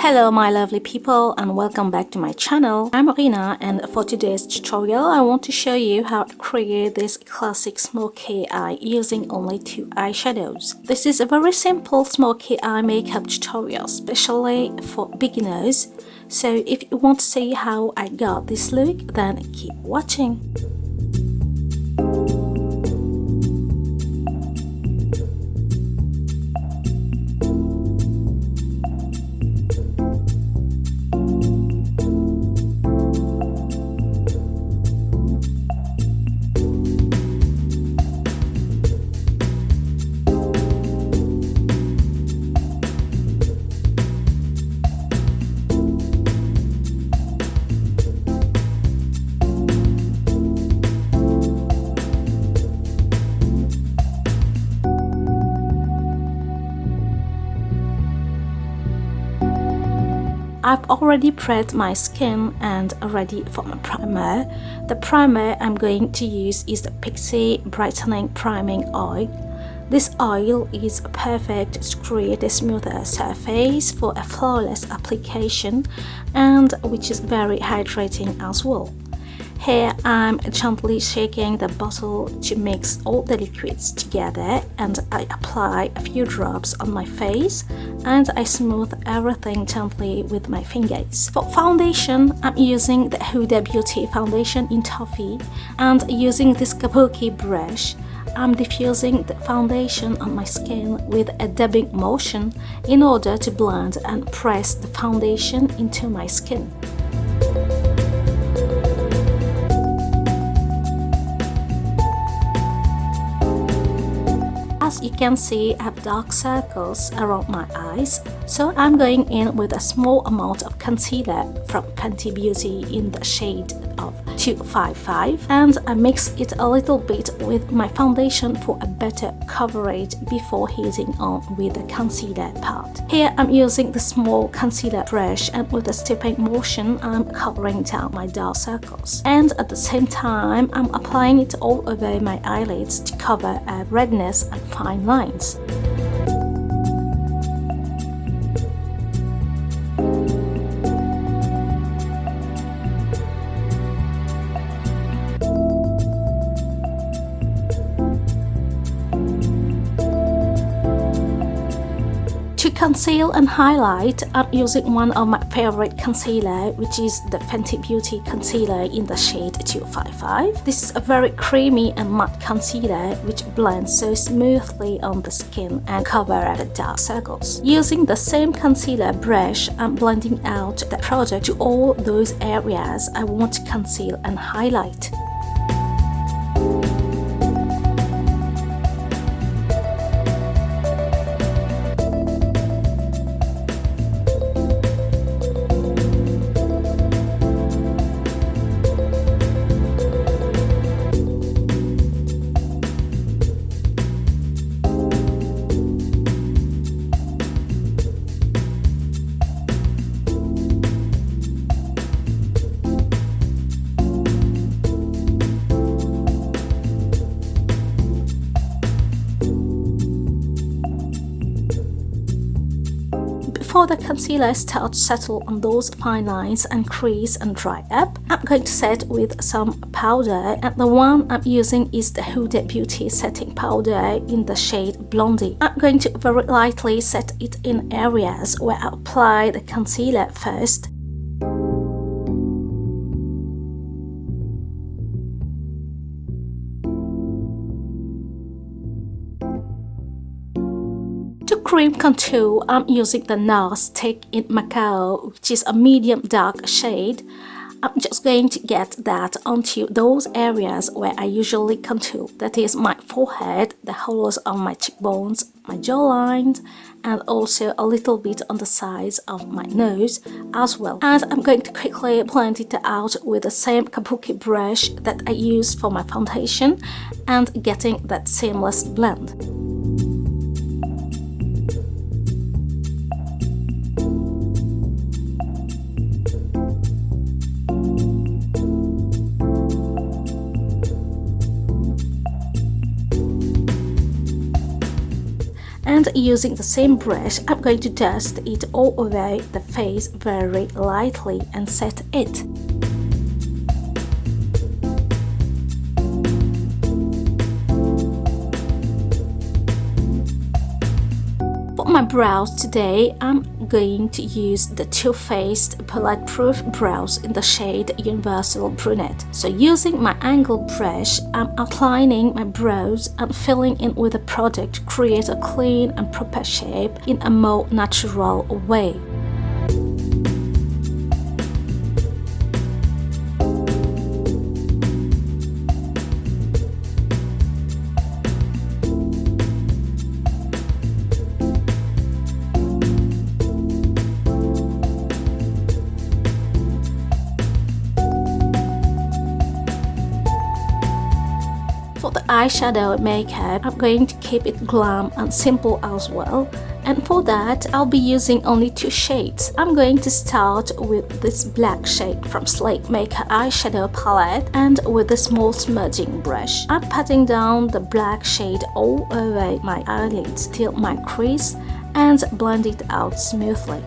Hello my lovely people and welcome back to my channel. I'm Reena and for today's tutorial I want to show you how to create this classic smoky eye using only 2 eyeshadows. This is a very simple smoky eye makeup tutorial especially for beginners. So if you want to see how I got this look, then keep watching. I've already prepped my skin and ready for my primer. The primer I'm going to use is the Pixi Brightening Priming Oil. This oil is perfect to create a smoother surface for a flawless application and which is very hydrating as well. Here I'm gently shaking the bottle to mix all the liquids together and I apply a few drops on my face and I smooth everything gently with my fingers. For foundation, I'm using the Huda Beauty foundation in Toffee and using this kabuki brush, I'm diffusing the foundation on my skin with a dabbing motion in order to blend and press the foundation into my skin. As you can see, I have dark circles around my eyes, so I'm going in with a small amount of concealer from Fenty Beauty in the shade of 255 and I mix it a little bit with my foundation for a better coverage before hitting on with the concealer part. Here I'm using the small concealer brush and with a stepping motion I'm covering down my dark circles and at the same time I'm applying it all over my eyelids to cover redness and fine lines. To conceal and highlight, I'm using one of my favorite concealer, which is the Fenty Beauty concealer in the shade 255. This is a very creamy and matte concealer which blends so smoothly on the skin and covers the dark circles. Using the same concealer brush, I'm blending out the product to all those areas I want to conceal and highlight. Before the concealer starts to settle on those fine lines and crease and dry up, I'm going to set with some powder and the one I'm using is the Huda Beauty setting powder in the shade Blondie. I'm going to very lightly set it in areas where I apply the concealer first. To cream contour, I'm using the NARS stick in Macao, which is a medium dark shade. I'm just going to get that onto those areas where I usually contour, that is my forehead, the hollows on my cheekbones, my jawline, and also a little bit on the sides of my nose as well. And I'm going to quickly blend it out with the same kabuki brush that I used for my foundation and getting that seamless blend. And using the same brush, I'm going to dust it all over the face very lightly and set it. For my brows today, I'm going to use the Too Faced Bulletproof brows in the shade Universal Brunette. So using my angled brush, I'm outlining my brows and filling in with the product to create a clean and proper shape in a more natural way. For the eyeshadow makeup, I'm going to keep it glam and simple as well. And for that, I'll be using only 2 shades. I'm going to start with this black shade from Sleek Makeup eyeshadow palette and with a small smudging brush. I'm patting down the black shade all over my eyelids till my crease and blend it out smoothly.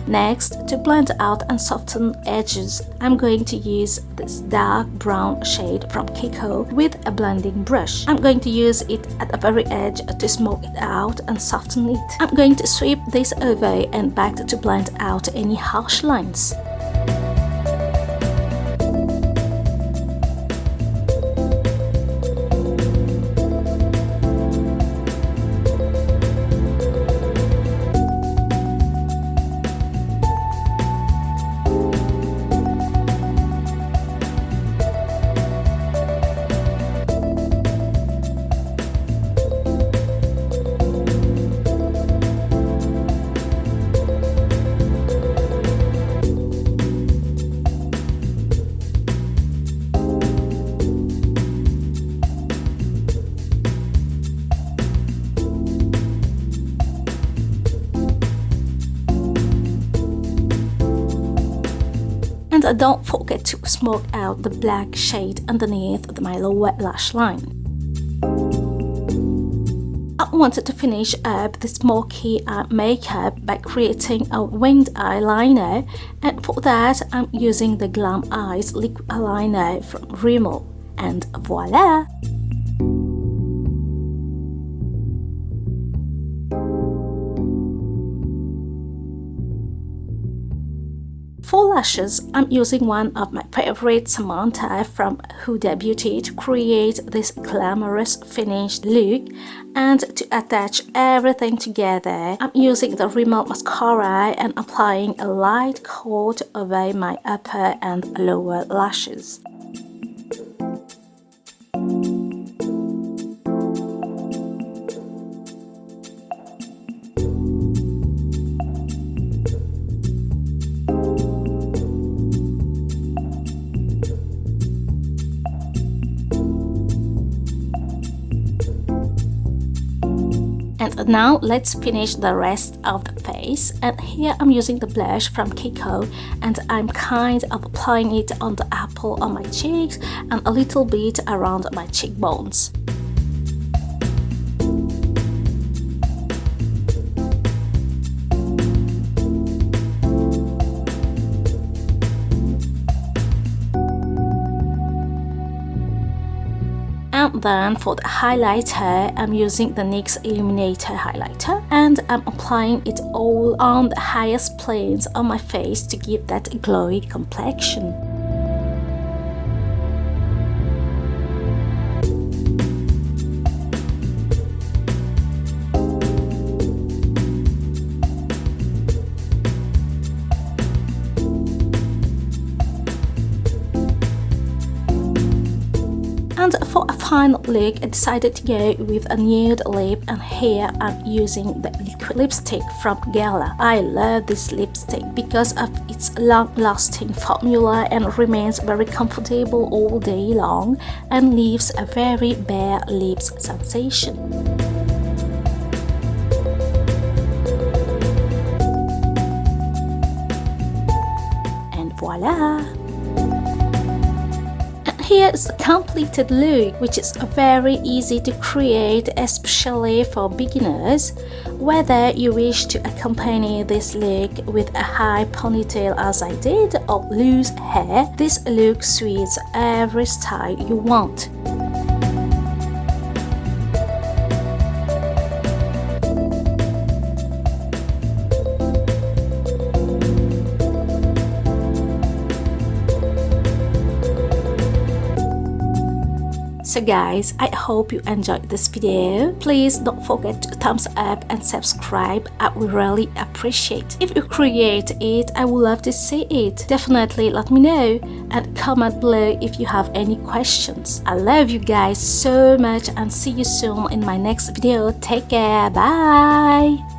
Next, to blend out and soften edges, I'm going to use this dark brown shade from Kiko with a blending brush. I'm going to use it at the very edge to smoke it out and soften it. I'm going to sweep this over and back to blend out any harsh lines. And don't forget to smoke out the black shade underneath my lower lash line. I wanted to finish up the Smokey makeup by creating a winged eyeliner, and for that I'm using the Glam'eyes liquid eyeliner from Rimmel, and voila! For lashes, I'm using one of my favorite Samantha from Huda Beauty to create this glamorous finished look, and to attach everything together, I'm using the Rimmel mascara and applying a light coat over my upper and lower lashes. And now let's finish the rest of the face, and here I'm using the blush from Kiko, and I'm kind of applying it on the apple on my cheeks and a little bit around my cheekbones. And then for the highlighter, I'm using the NYX Illuminator highlighter, and I'm applying it all on the highest planes on my face to give that glowy complexion. final look, I decided to go with a nude lip, and here I'm using the liquid lipstick from Guerlain. I love this lipstick because of its long-lasting formula and remains very comfortable all day long and leaves a very bare lips sensation. And voila! Here is a completed look, which is very easy to create, especially for beginners. Whether you wish to accompany this look with a high ponytail as I did or loose hair, this look suits every style you want. So guys, I hope you enjoyed this video. Please don't forget to thumbs up and subscribe. I would really appreciate. If you create it, I would love to see it. Definitely let me know and comment below if you have any questions. I love you guys so much and see you soon in my next video. Take care. Bye.